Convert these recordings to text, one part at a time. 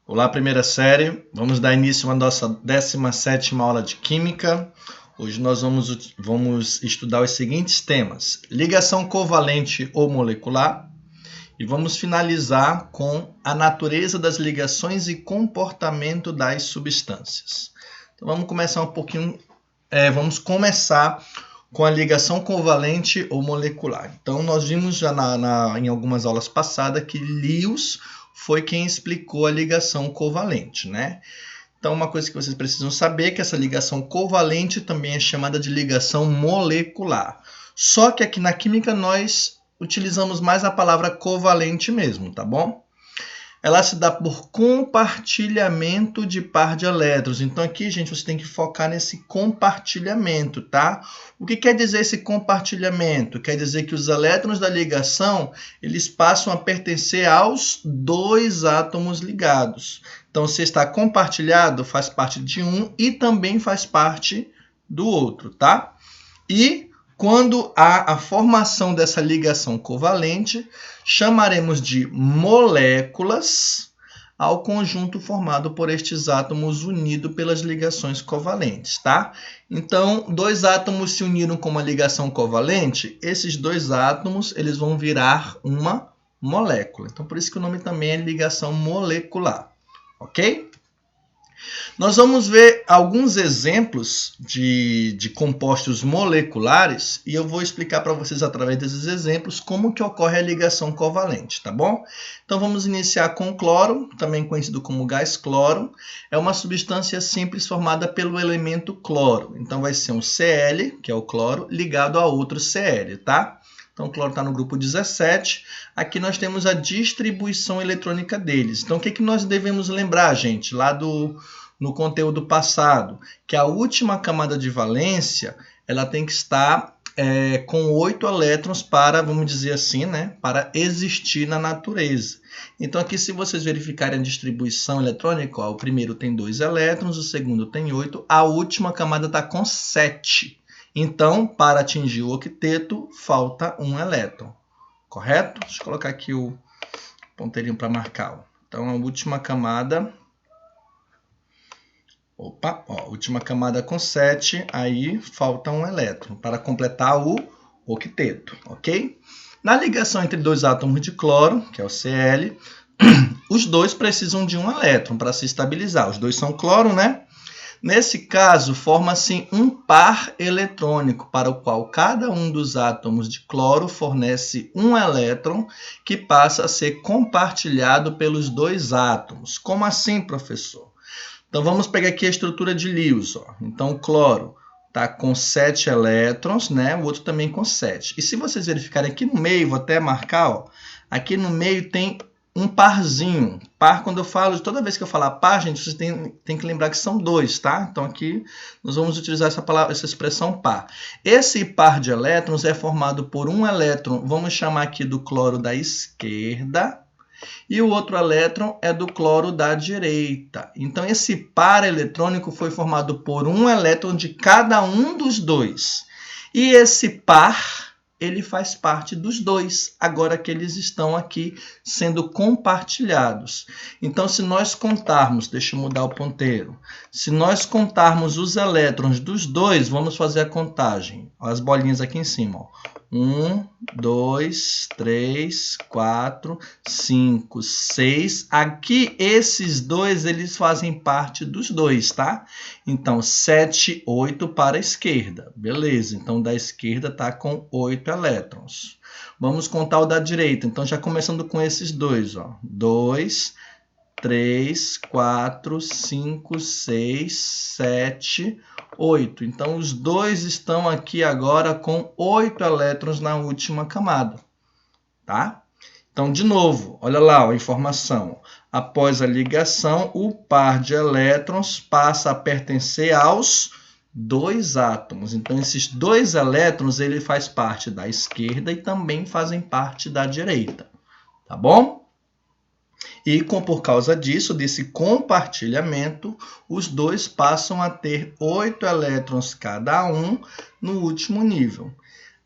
Olá, primeira série. Vamos dar início à nossa 17ª aula de Química. Hoje nós vamos estudar os seguintes temas: ligação covalente ou molecular, e vamos finalizar com a natureza das ligações e comportamento das substâncias. Então vamos começar vamos começar com a ligação covalente ou molecular. Então nós vimos já em algumas aulas passadas que Lewis foi quem explicou a ligação covalente, né? Então, uma coisa que vocês precisam saber é que essa ligação covalente também é chamada de ligação molecular. Só que aqui na química nós utilizamos mais a palavra covalente mesmo, tá bom? Ela se dá por compartilhamento de par de elétrons. Então aqui, gente, você tem que focar nesse compartilhamento, tá? O que quer dizer esse compartilhamento? Quer dizer que os elétrons da ligação, eles passam a pertencer aos dois átomos ligados. Então, se está compartilhado, faz parte de um e também faz parte do outro, tá? E quando há a formação dessa ligação covalente, chamaremos de moléculas ao conjunto formado por estes átomos unidos pelas ligações covalentes, tá? Então, dois átomos se uniram com uma ligação covalente, esses dois átomos eles vão virar uma molécula. Então, por isso que o nome também é ligação molecular, ok? Nós vamos ver alguns exemplos de compostos moleculares e eu vou explicar para vocês através desses exemplos como que ocorre a ligação covalente, tá bom? Então vamos iniciar com o cloro, também conhecido como gás cloro. É uma substância simples formada pelo elemento cloro. Então vai ser um Cl, que é o cloro, ligado a outro Cl, tá? Então o cloro está no grupo 17. Aqui nós temos a distribuição eletrônica deles. Então o que nós devemos lembrar, gente, lá no conteúdo passado? Que a última camada de valência ela tem que estar com 8 elétrons para, vamos dizer assim, né, para existir na natureza. Então aqui, se vocês verificarem a distribuição eletrônica, ó, o primeiro tem 2 elétrons, o segundo tem 8, a última camada está com 7. Então, para atingir o octeto, falta um elétron. Correto? Deixa eu colocar aqui o ponteirinho para marcar. Ó. Então, a última camada... última camada com 7, aí falta um elétron para completar o octeto, ok? Na ligação entre dois átomos de cloro, que é o Cl, os dois precisam de um elétron para se estabilizar. Os dois são cloro, né? Nesse caso, forma-se um par eletrônico, para o qual cada um dos átomos de cloro fornece um elétron que passa a ser compartilhado pelos dois átomos. Como assim, professor? Então, vamos pegar aqui a estrutura de Lewis. Ó. Então, o cloro está com 7 elétrons, né? O outro também com 7. E se vocês verificarem aqui no meio, vou até marcar, ó, aqui no meio tem um parzinho. Par, quando eu falo, toda vez que eu falar par, gente, vocês tem que lembrar que são dois, tá? Então, aqui nós vamos utilizar essa expressão par. Esse par de elétrons é formado por um elétron, vamos chamar aqui do cloro da esquerda, e o outro elétron é do cloro da direita. Então, esse par eletrônico foi formado por um elétron de cada um dos dois. E esse par, ele faz parte dos dois, agora que eles estão aqui sendo compartilhados. Então, se nós contarmos, deixa eu mudar o ponteiro, se nós contarmos os elétrons dos dois, vamos fazer a contagem. Olha as bolinhas aqui em cima, ó. 1, 2, 3, 4, 5, 6. Aqui, esses dois, eles fazem parte dos dois, tá? Então, 7, 8 para a esquerda. Beleza, então da esquerda está com 8 elétrons. Vamos contar o da direita. Então, já começando com esses dois, ó. 2, 3, 4, 5, 6, 7, 8. Então, os dois estão aqui agora com 8 elétrons na última camada, tá? Então, de novo, olha lá a informação. Após a ligação, o par de elétrons passa a pertencer aos dois átomos. Então, esses dois elétrons, ele faz parte da esquerda e também fazem parte da direita, tá bom? E por causa disso, desse compartilhamento, os dois passam a ter 8 elétrons cada um no último nível.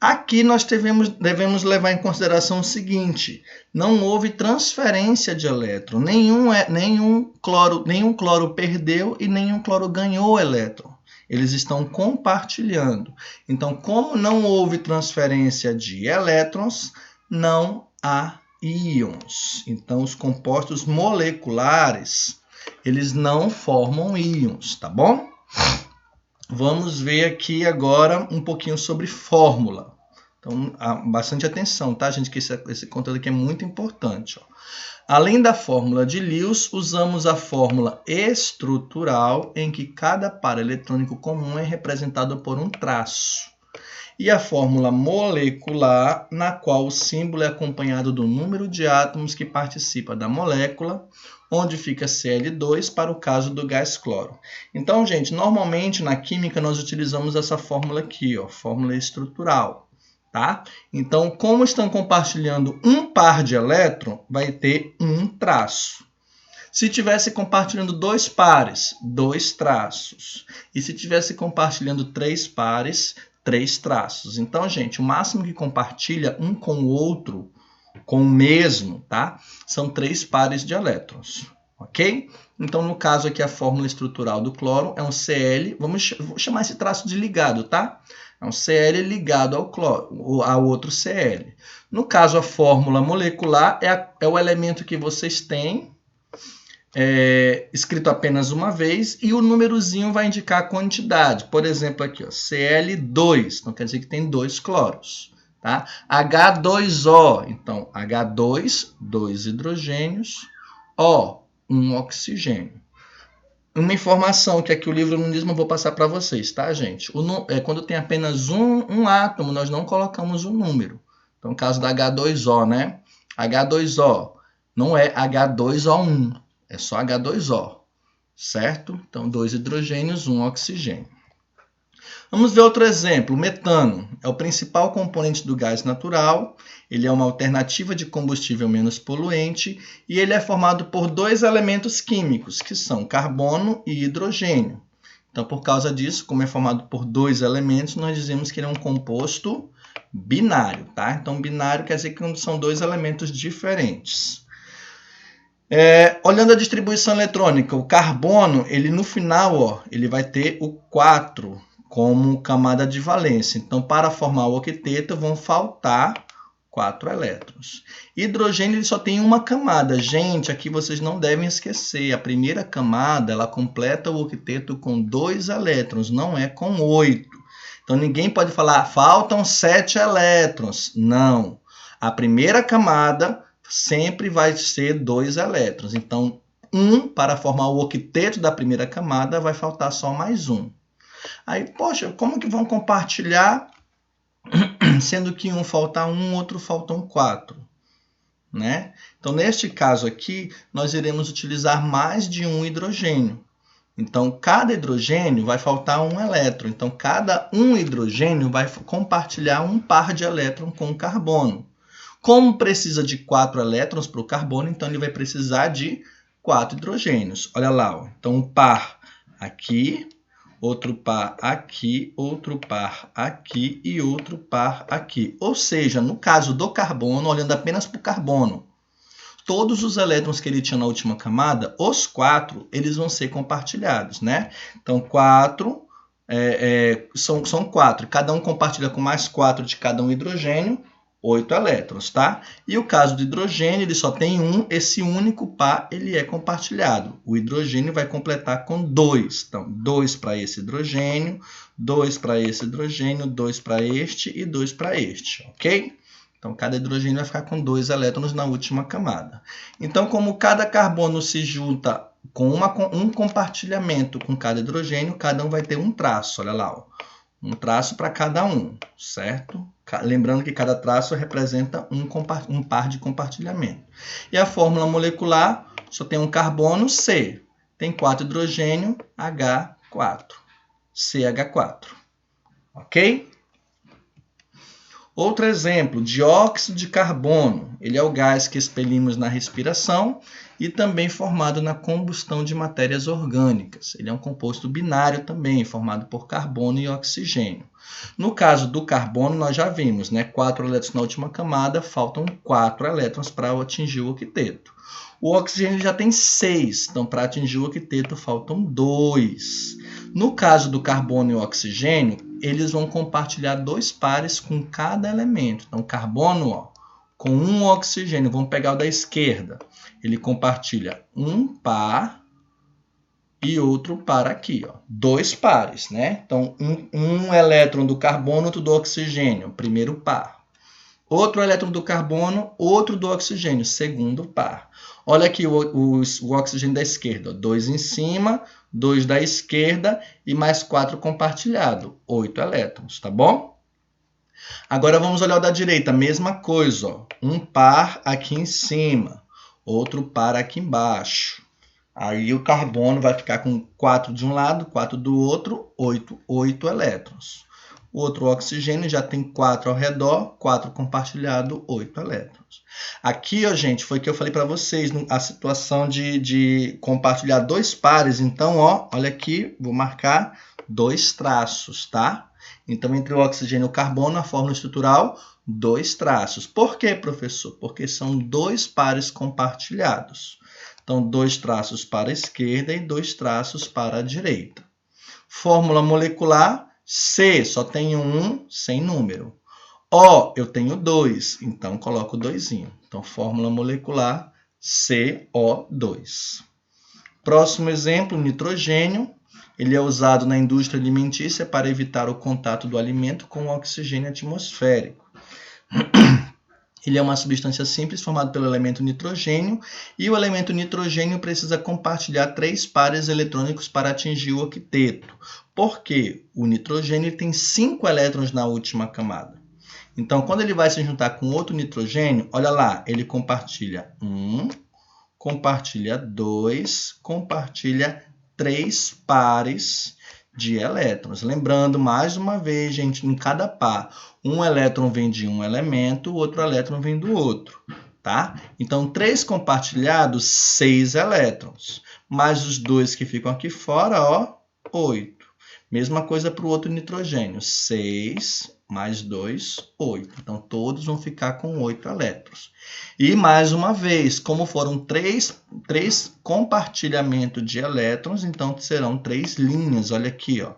Aqui nós devemos levar em consideração o seguinte: não houve transferência de elétron. Nenhum cloro perdeu e nenhum cloro ganhou elétron. Eles estão compartilhando. Então, como não houve transferência de elétrons, não há íons. Então, os compostos moleculares, eles não formam íons, tá bom? Vamos ver aqui agora um pouquinho sobre fórmula. Então, bastante atenção, tá, gente? Que esse conteúdo aqui é muito importante. Ó. Além da fórmula de Lewis, usamos a fórmula estrutural, em que cada par eletrônico comum é representado por um traço. E a fórmula molecular, na qual o símbolo é acompanhado do número de átomos que participa da molécula, onde fica Cl2 para o caso do gás cloro. Então, gente, normalmente na química nós utilizamos essa fórmula aqui, ó, fórmula estrutural. Tá? Então, como estão compartilhando um par de elétron, vai ter um traço. Se tivesse compartilhando dois pares, dois traços. E se tivesse compartilhando três pares, três traços. Então, gente, o máximo que compartilha um com o outro, com o mesmo, tá? São três pares de elétrons, ok? Então, no caso aqui, a fórmula estrutural do cloro é um Cl, vou chamar esse traço de ligado, tá? É um Cl ligado ao cloro, ao outro Cl. No caso, a fórmula molecular é o elemento que vocês têm, escrito apenas uma vez, e o númerozinho vai indicar a quantidade. Por exemplo, aqui, ó, Cl2, então quer dizer que tem dois cloros. Tá? H2O, então H2, dois hidrogênios, O, um oxigênio. Uma informação que aqui o livro não diz, mas eu vou passar para vocês, tá, gente? Quando tem apenas um átomo, nós não colocamos um número. Então, no caso da H2O, né? H2O não é H2O1, é só H2O, certo? Então, dois hidrogênios, um oxigênio. Vamos ver outro exemplo. O metano é o principal componente do gás natural. Ele é uma alternativa de combustível menos poluente e ele é formado por dois elementos químicos, que são carbono e hidrogênio. Então, por causa disso, como é formado por dois elementos, nós dizemos que ele é um composto binário, tá? Então, binário quer dizer que são dois elementos diferentes. Olhando a distribuição eletrônica, o carbono, ele no final, ó, ele vai ter o 4 como camada de valência. Então, para formar o octeto, vão faltar 4 elétrons. Hidrogênio ele só tem uma camada. Gente, aqui vocês não devem esquecer. A primeira camada, ela completa o octeto com 2 elétrons, não é com 8. Então, ninguém pode falar, faltam 7 elétrons. Não. A primeira camada sempre vai ser 2 elétrons. Então, para formar o octeto da primeira camada, vai faltar só mais um. Aí, poxa, como que vão compartilhar, sendo que um falta 1, outro faltam 4, né? Então, neste caso aqui, nós iremos utilizar mais de um hidrogênio. Então, cada hidrogênio vai faltar um elétron. Então, cada um hidrogênio vai compartilhar um par de elétrons com o carbono. Como precisa de 4 elétrons para o carbono, então ele vai precisar de 4 hidrogênios. Olha lá, ó. Então, um par aqui, outro par aqui, outro par aqui e outro par aqui. Ou seja, no caso do carbono, olhando apenas para o carbono, todos os elétrons que ele tinha na última camada, os 4, eles vão ser compartilhados, né? Então, 4 são 4. Cada um compartilha com mais 4 de cada um hidrogênio, 8 elétrons, tá? E o caso do hidrogênio, ele só tem um, esse único par, ele é compartilhado. O hidrogênio vai completar com 2. Então, 2 para esse hidrogênio, 2 para esse hidrogênio, 2 para este e 2 para este, ok? Então, cada hidrogênio vai ficar com 2 elétrons na última camada. Então, como cada carbono se junta com um compartilhamento com cada hidrogênio, cada um vai ter um traço, olha lá, ó. Um traço para cada um, certo? Lembrando que cada traço representa um par de compartilhamento. E a fórmula molecular só tem um carbono, C. Tem 4 hidrogênio, H4. CH4. Ok? Outro exemplo, dióxido de carbono. Ele é o gás que expelimos na respiração e também formado na combustão de matérias orgânicas. Ele é um composto binário também, formado por carbono e oxigênio. No caso do carbono, nós já vimos, né? 4 elétrons na última camada, faltam 4 elétrons para atingir o octeto. O oxigênio já tem 6, então para atingir o octeto faltam 2. No caso do carbono e o oxigênio, eles vão compartilhar 2 pares com cada elemento. Então, carbono, ó, com um oxigênio, vamos pegar o da esquerda, ele compartilha um par e outro par aqui, ó, 2 pares, né? Então, um elétron do carbono, outro do oxigênio, primeiro par. Outro elétron do carbono, outro do oxigênio, segundo par. Olha aqui o oxigênio da esquerda, 2 em cima, 2 da esquerda e mais 4 compartilhado, 8 elétrons, tá bom? Agora vamos olhar o da direita, mesma coisa, ó, um par aqui em cima, outro par aqui embaixo. Aí o carbono vai ficar com 4 de um lado, 4 do outro, 8 elétrons. O outro oxigênio já tem 4 ao redor, 4 compartilhado, 8 elétrons. Aqui, ó, gente, foi que eu falei para vocês, a situação de compartilhar 2 pares. Então, ó, olha aqui, vou marcar 2 traços, tá? Então, entre o oxigênio e o carbono, a fórmula estrutural, 2 traços. Por quê, professor? Porque são 2 pares compartilhados. Então, 2 traços para a esquerda e 2 traços para a direita. Fórmula molecular, C, só tenho 1 sem número. O, eu tenho 2, então coloco 2. Então, fórmula molecular, CO2. Próximo exemplo, nitrogênio. Ele é usado na indústria alimentícia para evitar o contato do alimento com o oxigênio atmosférico. Ele é uma substância simples formada pelo elemento nitrogênio e o elemento nitrogênio precisa compartilhar 3 pares eletrônicos para atingir o octeto. Por quê? O nitrogênio tem 5 elétrons na última camada. Então, quando ele vai se juntar com outro nitrogênio, olha lá, ele compartilha 1, compartilha 2, compartilha 3 pares de elétrons. Lembrando, mais uma vez, gente, em cada par, um elétron vem de um elemento, o outro elétron vem do outro, tá? Então, 3 compartilhados, 6 elétrons. Mais os 2 que ficam aqui fora, ó, 8. Mesma coisa para o outro nitrogênio, 6 mais 2, 8. Então, todos vão ficar com 8 elétrons. E, mais uma vez, como foram 3 compartilhamentos de elétrons, então serão 3 linhas. Olha aqui, ó.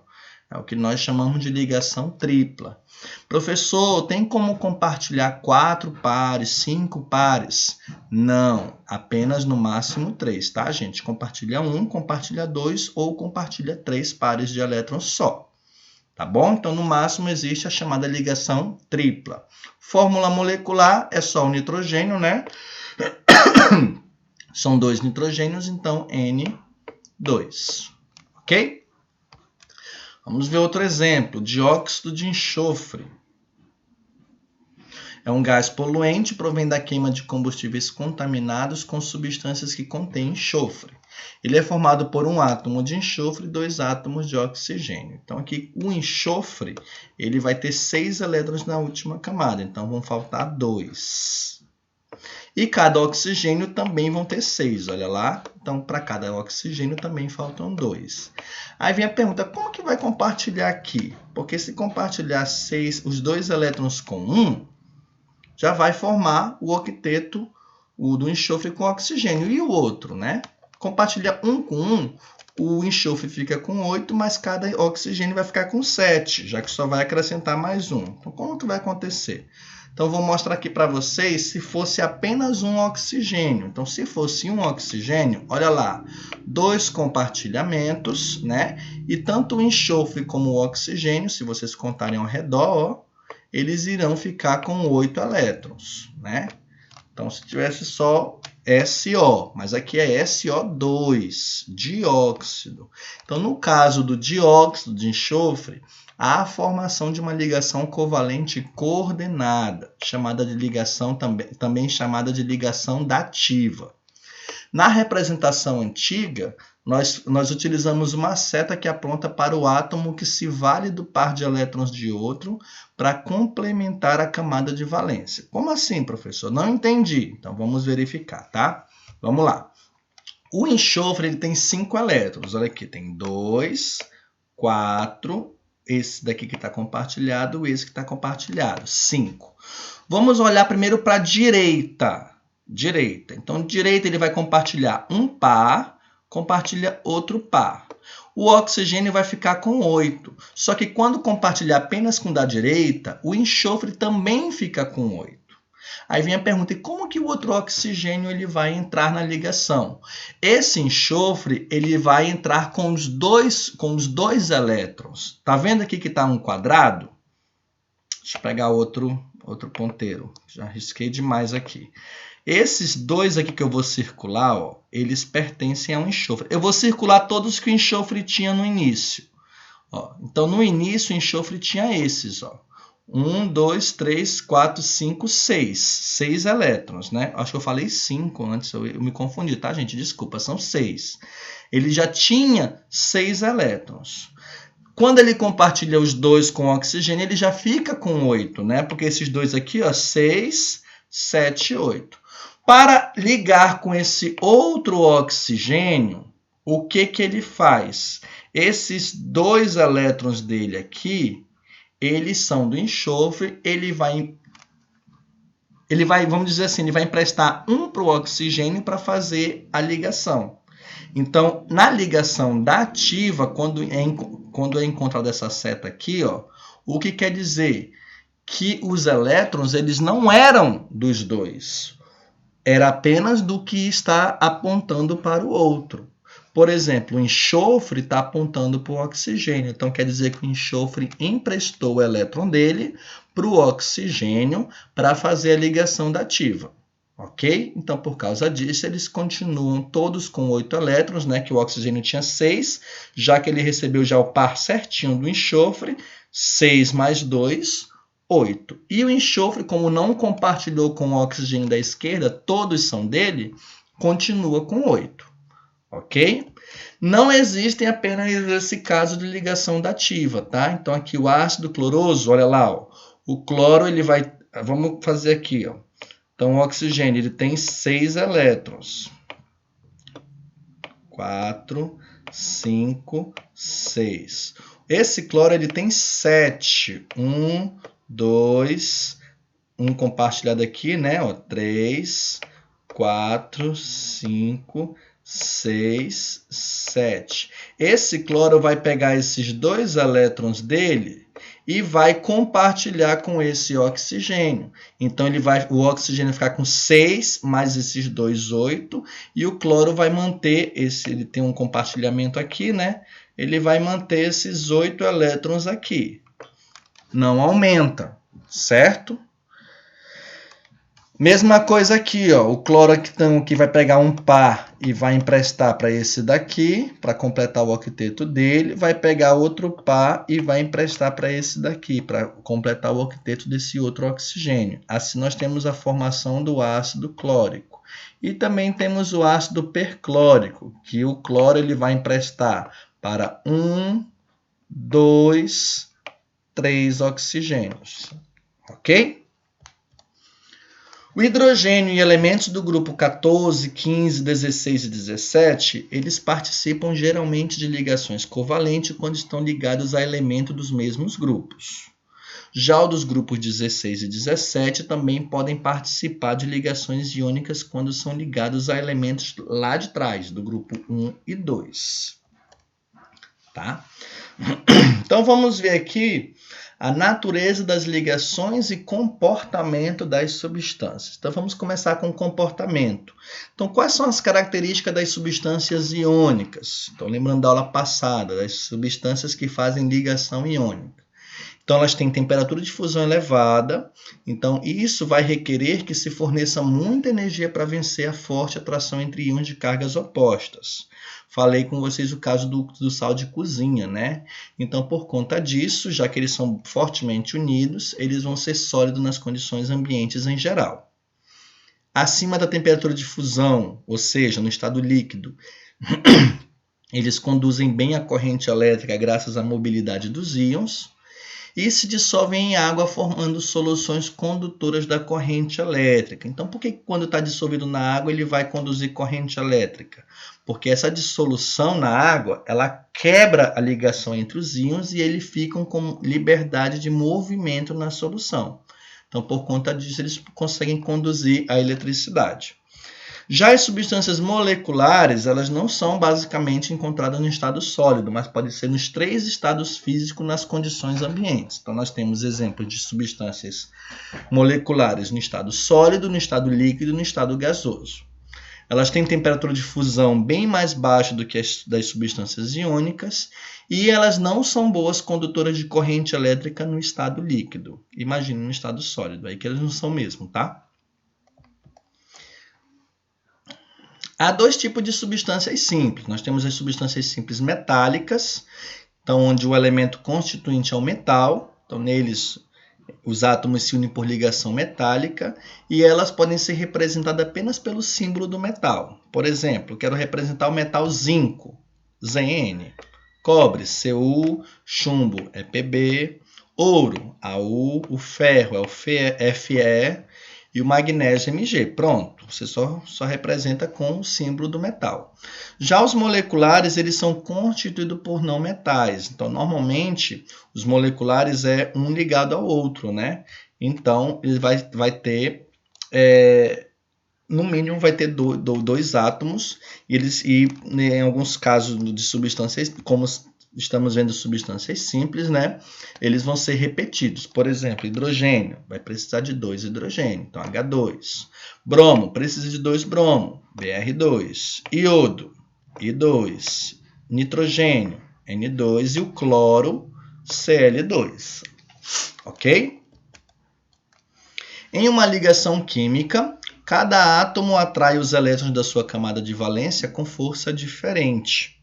É o que nós chamamos de ligação tripla. Professor, tem como compartilhar 4 pares, 5 pares? Não, apenas no máximo 3, tá, gente? Compartilha 1, compartilha 2 ou compartilha 3 pares de elétrons só. Tá bom? Então, no máximo, existe a chamada ligação tripla. Fórmula molecular é só o nitrogênio, né? São 2 nitrogênios, então N2. Ok? Vamos ver outro exemplo. Dióxido de enxofre. É um gás poluente, provém da queima de combustíveis contaminados com substâncias que contêm enxofre. Ele é formado por um átomo de enxofre e 2 átomos de oxigênio. Então, aqui, o enxofre, ele vai ter 6 elétrons na última camada. Então, vão faltar 2. E cada oxigênio também vão ter 6, olha lá. Então, para cada oxigênio também faltam 2. Aí vem a pergunta, como que vai compartilhar aqui? Porque se compartilhar 6, os 2 elétrons com 1, já vai formar o octeto do enxofre com oxigênio. E o outro, né? Compartilha 1 com 1, o enxofre fica com 8, mas cada oxigênio vai ficar com 7, já que só vai acrescentar mais 1. Então, como que vai acontecer? Então, eu vou mostrar aqui para vocês se fosse apenas um oxigênio. Então, se fosse um oxigênio, olha lá, 2 compartilhamentos, né? E tanto o enxofre como o oxigênio, se vocês contarem ao redor, ó, eles irão ficar com 8 elétrons, né? Então, se tivesse só SO, mas aqui é SO2, dióxido. Então, no caso do dióxido de enxofre, há a formação de uma ligação covalente coordenada, chamada de ligação também chamada de ligação dativa. Na representação antiga, nós utilizamos uma seta que aponta para o átomo que se vale do par de elétrons de outro para complementar a camada de valência. Como assim, professor? Não entendi. Então, vamos verificar, tá? Vamos lá. O enxofre ele tem 5 elétrons. Olha aqui, tem 2, 4, esse daqui que está compartilhado, esse que está compartilhado, 5. Vamos olhar primeiro para a direita. Então, direita ele vai compartilhar um par, compartilha outro par. O oxigênio vai ficar com 8. Só que quando compartilhar apenas com o da direita, o enxofre também fica com 8. Aí vem a pergunta, e como que o outro oxigênio ele vai entrar na ligação? Esse enxofre ele vai entrar com os dois elétrons. Tá vendo aqui que está um quadrado? Deixa eu pegar outro ponteiro. Já risquei demais aqui. Esses dois aqui que eu vou circular, ó, eles pertencem a um enxofre. Eu vou circular todos que o enxofre tinha no início. Ó, então, no início, o enxofre tinha esses. Ó. 1, 2, 3, 4, 5, 6. 6 elétrons, né? Acho que eu falei 5 antes, eu me confundi, tá, gente? Desculpa, são 6. Ele já tinha 6 elétrons. Quando ele compartilha os dois com oxigênio, ele já fica com 8, né? Porque esses dois aqui, ó, 6, 7, 8. Para ligar com esse outro oxigênio, o que ele faz? Esses dois elétrons dele aqui, eles são do enxofre, ele vai, vamos dizer assim, ele vai emprestar um para o oxigênio para fazer a ligação. Então, na ligação da ativa, quando é encontrada essa seta aqui, ó, o que quer dizer? Que os elétrons eles não eram dos dois. Era apenas do que está apontando para o outro. Por exemplo, o enxofre está apontando para o oxigênio. Então, quer dizer que o enxofre emprestou o elétron dele para o oxigênio para fazer a ligação da ativa. Ok? Então, por causa disso, eles continuam todos com 8 elétrons, né? Que o oxigênio tinha 6, já que ele recebeu já o par certinho do enxofre, 6 mais 2, 8. E o enxofre, como não compartilhou com o oxigênio da esquerda, todos são dele, continua com 8. Ok? Não existem apenas esse caso de ligação dativa, tá? Então, aqui o ácido cloroso, olha lá, ó, o cloro, ele vai... Vamos fazer aqui, ó. Então, o oxigênio ele tem 6 elétrons. 4, 5, 6. Esse cloro ele tem 7. 1, 2, um compartilhado aqui, né? Ó, 3, 4, 5, 6, 7. Esse cloro vai pegar esses dois elétrons dele e vai compartilhar com esse oxigênio. Então, o oxigênio vai ficar com 6, mais esses dois, 8, e o cloro vai manter, ele tem um compartilhamento aqui, né? Ele vai manter esses 8 elétrons aqui. Não aumenta, certo? Mesma coisa aqui, ó, o cloro que vai pegar um par e vai emprestar para esse daqui, para completar o octeto dele, vai pegar outro par e vai emprestar para esse daqui, para completar o octeto desse outro oxigênio. Assim nós temos a formação do ácido clórico. E também temos o ácido perclórico, que o cloro ele vai emprestar para 1, 2, 3 oxigênios. Ok? O hidrogênio e elementos do grupo 14, 15, 16 e 17, eles participam geralmente de ligações covalentes quando estão ligados a elementos dos mesmos grupos. Já o dos grupos 16 e 17 também podem participar de ligações iônicas quando são ligados a elementos lá de trás, do grupo 1 e 2. Tá? Então, vamos ver aqui a natureza das ligações e comportamento das substâncias. Então, vamos começar com o comportamento. Então, quais são as características das substâncias iônicas? Então, lembrando da aula passada, das substâncias que fazem ligação iônica. Então, elas têm temperatura de fusão elevada. Então, isso vai requerer que se forneça muita energia para vencer a forte atração entre íons de cargas opostas. Falei com vocês o caso do sal de cozinha, né? Então, por conta disso, já que eles são fortemente unidos, eles vão ser sólidos nas condições ambientes em geral. Acima da temperatura de fusão, ou seja, no estado líquido, eles conduzem bem a corrente elétrica graças à mobilidade dos íons. e se dissolvem em água formando soluções condutoras da corrente elétrica. Então, por que quando está dissolvido na água ele vai conduzir corrente elétrica? Porque essa dissolução na água, ela quebra a ligação entre os íons e eles ficam com liberdade de movimento na solução. Então, por conta disso, eles conseguem conduzir a eletricidade. Já as substâncias moleculares, elas não são basicamente encontradas no estado sólido, mas podem ser nos 3 estados físicos nas condições ambientes. Então, nós temos exemplos de substâncias moleculares no estado sólido, no estado líquido e no estado gasoso. Elas têm temperatura de fusão bem mais baixa do que as das substâncias iônicas e elas não são boas condutoras de corrente elétrica no estado líquido. Imagina no estado sólido, aí que elas não são mesmo, tá? Há 2 tipos de substâncias simples. Nós temos as substâncias simples metálicas, então, onde o elemento constituinte é o metal. Então, neles, os átomos se unem por ligação metálica e elas podem ser representadas apenas pelo símbolo do metal. Por exemplo, quero representar o metal zinco, Zn. Cobre, Cu. Chumbo é Pb. Ouro, Au. O ferro é o Fe. E o magnésio Mg. Pronto, você só representa com o símbolo do metal. Já os moleculares, eles são constituídos por não metais. Então, normalmente, os moleculares é um ligado ao outro, né? Então, ele vai ter, no mínimo, vai ter 2 átomos. E em alguns casos de substâncias, como estamos vendo substâncias simples, né? Eles vão ser repetidos. Por exemplo, hidrogênio vai precisar de 2 hidrogênio, então H2. Bromo precisa de 2 bromo, Br2. Iodo, I2. Nitrogênio, N2. E o cloro, Cl2. Ok? Em uma ligação química, cada átomo atrai os elétrons da sua camada de valência com força diferente.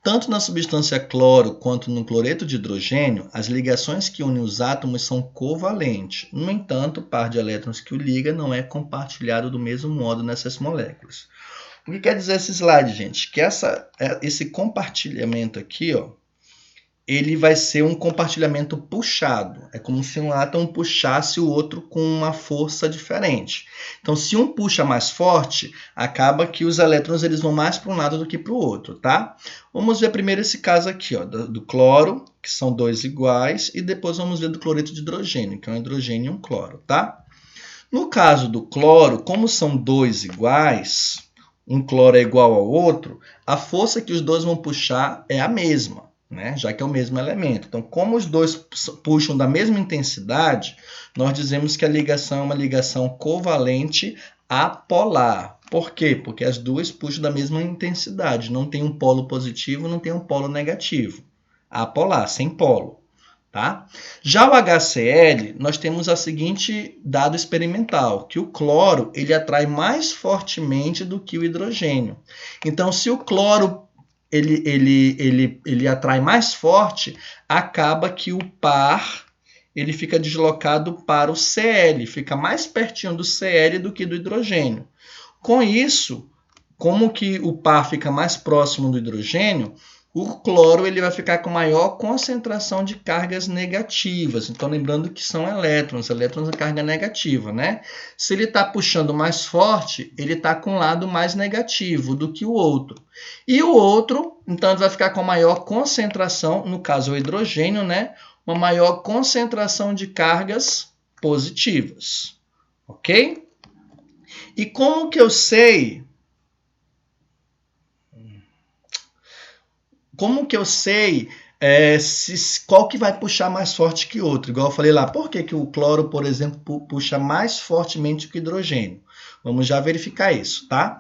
Tanto na substância cloro quanto no cloreto de hidrogênio, as ligações que unem os átomos são covalentes. No entanto, o par de elétrons que o liga não é compartilhado do mesmo modo nessas moléculas. O que quer dizer esse slide, gente? Que esse compartilhamento aqui, ó, ele vai ser um compartilhamento puxado. É como se um átomo puxasse o outro com uma força diferente. Então, se um puxa mais forte, acaba que os elétrons eles vão mais para um lado do que para o outro, tá? Vamos ver primeiro esse caso aqui, ó, do cloro, que são 2 iguais, e depois vamos ver do cloreto de hidrogênio, que é um hidrogênio e um cloro, tá? No caso do cloro, como são 2 iguais, um cloro é igual ao outro, a força que os dois vão puxar é a mesma, né? Já que é o mesmo elemento. Então, como os dois puxam da mesma intensidade, nós dizemos que a ligação é uma ligação covalente apolar. Por quê? Porque as duas puxam da mesma intensidade. Não tem um polo positivo, não tem um polo negativo. Apolar, sem polo. Tá? Já o HCl, nós temos o seguinte dado experimental, que o cloro ele atrai mais fortemente do que o hidrogênio. Então, se o cloro ele atrai mais forte, acaba que o par ele fica deslocado para o Cl, fica mais pertinho do Cl do que do hidrogênio. Com isso, como que o par fica mais próximo do hidrogênio, o cloro ele vai ficar com maior concentração de cargas negativas. Então, lembrando que são elétrons é carga negativa, né? Se ele está puxando mais forte, ele está com um lado mais negativo do que o outro. E o outro, então, ele vai ficar com maior concentração, no caso o hidrogênio, né? Uma maior concentração de cargas positivas. Ok? E como que eu sei... Como que eu sei qual que vai puxar mais forte que o outro? Igual eu falei lá, por que o cloro, por exemplo, puxa mais fortemente que o hidrogênio? Vamos já verificar isso, tá?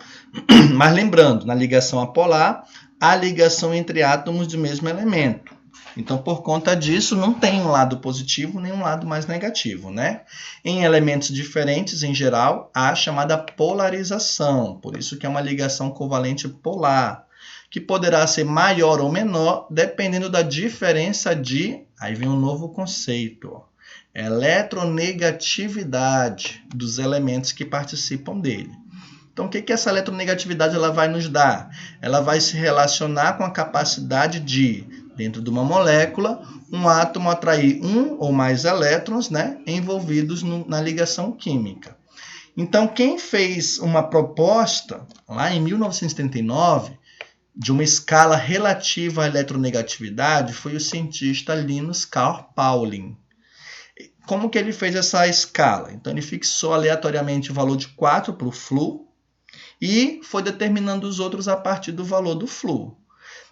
Mas lembrando, na ligação apolar, há ligação entre átomos do mesmo elemento. Então, por conta disso, não tem um lado positivo nem um lado mais negativo, né? Em elementos diferentes, em geral, há a chamada polarização. Por isso que é uma ligação covalente polar, que poderá ser maior ou menor, dependendo da diferença de... Aí vem um novo conceito, ó, eletronegatividade dos elementos que participam dele. Então, o que essa eletronegatividade ela vai nos dar? Ela vai se relacionar com a capacidade de dentro de uma molécula, um átomo atrair um ou mais elétrons, né, envolvidos na ligação química. Então, quem fez uma proposta, lá em 1939, de uma escala relativa à eletronegatividade, foi o cientista Linus Carl Pauling. Como que ele fez essa escala? Então, ele fixou aleatoriamente o valor de 4 para o Flu e foi determinando os outros a partir do valor do Flu.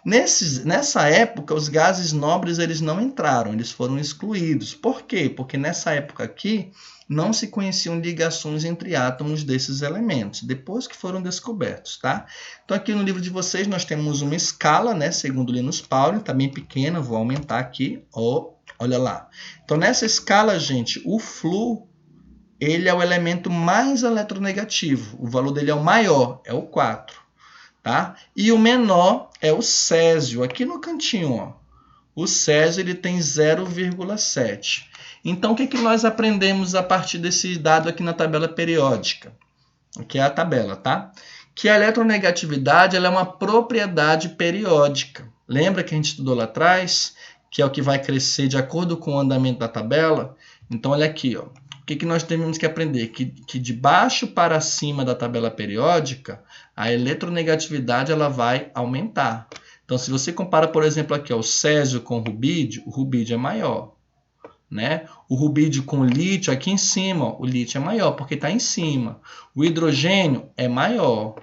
Nessa época, os gases nobres eles não entraram, eles foram excluídos. Por quê? Porque nessa época aqui não se conheciam ligações entre átomos desses elementos, depois que foram descobertos, tá? Então aqui no livro de vocês nós temos uma escala, né, segundo Linus Pauling, tá bem pequena, vou aumentar aqui, olha lá. Então nessa escala, gente, o Flu, ele é o elemento mais eletronegativo, o valor dele é o maior, é o 4. Tá? E o menor é o césio, aqui no cantinho. Ó. O césio ele tem 0,7. Então, o que nós aprendemos a partir desse dado aqui na tabela periódica? Aqui é a tabela, tá? Que a eletronegatividade ela é uma propriedade periódica. Lembra que a gente estudou lá atrás? Que é o que vai crescer de acordo com o andamento da tabela? Então, olha aqui, ó. O que nós temos que aprender? Que de baixo para cima da tabela periódica, a eletronegatividade ela vai aumentar. Então, se você compara, por exemplo, aqui, ó, o césio com o rubídio é maior. Né? O rubídio com o lítio, aqui em cima, ó, o lítio é maior, porque está em cima. O hidrogênio é maior,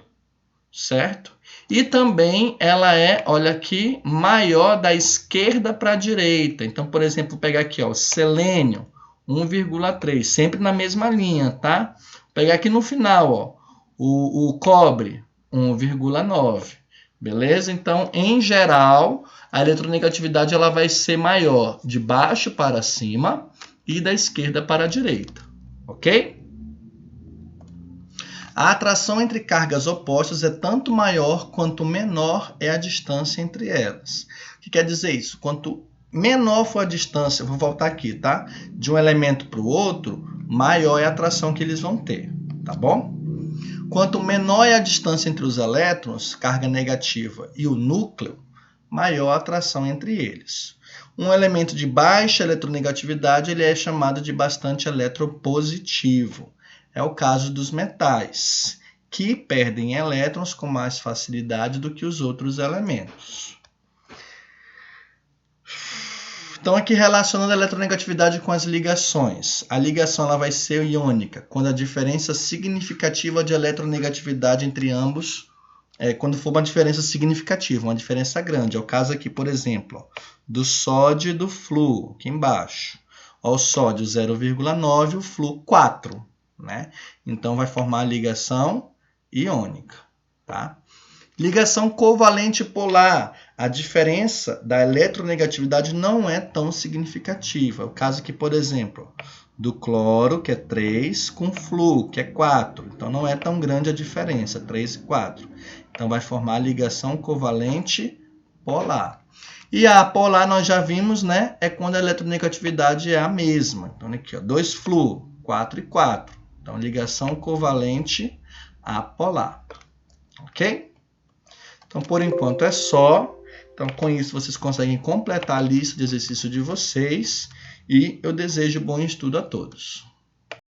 certo? E também ela é, olha aqui, maior da esquerda para a direita. Então, por exemplo, vou pegar aqui, ó, o selênio, 1,3, sempre na mesma linha, tá? Vou pegar aqui no final, ó, o cobre, 1,9. Beleza? Então, em geral, a eletronegatividade ela vai ser maior de baixo para cima e da esquerda para a direita. Ok? A atração entre cargas opostas é tanto maior quanto menor é a distância entre elas. O que quer dizer isso? Quanto menor for a distância, vou voltar aqui, tá? De um elemento para o outro, maior é a atração que eles vão ter, tá bom? Quanto menor é a distância entre os elétrons, carga negativa, e o núcleo, maior a atração entre eles. Um elemento de baixa eletronegatividade ele é chamado de bastante eletropositivo. É o caso dos metais, que perdem elétrons com mais facilidade do que os outros elementos. Então, aqui relacionando a eletronegatividade com as ligações. A ligação ela vai ser iônica, quando a diferença significativa de eletronegatividade entre ambos, quando for uma diferença significativa, uma diferença grande. É o caso aqui, por exemplo, ó, do sódio e do Flu, aqui embaixo. Ó, o sódio 0,9, o Flu 4. Né? Então, vai formar a ligação iônica. Tá? Ligação covalente polar. A diferença da eletronegatividade não é tão significativa. O caso aqui, por exemplo, do cloro, que é 3, com Flu, que é 4. Então, não é tão grande a diferença, 3 e 4. Então, vai formar a ligação covalente polar. E a apolar, nós já vimos, né? É quando a eletronegatividade é a mesma. Então, aqui, ó, 2 Flu, 4 e 4. Então, ligação covalente apolar. Ok? Então, por enquanto é só. Então, com isso, vocês conseguem completar a lista de exercícios de vocês. E eu desejo bom estudo a todos.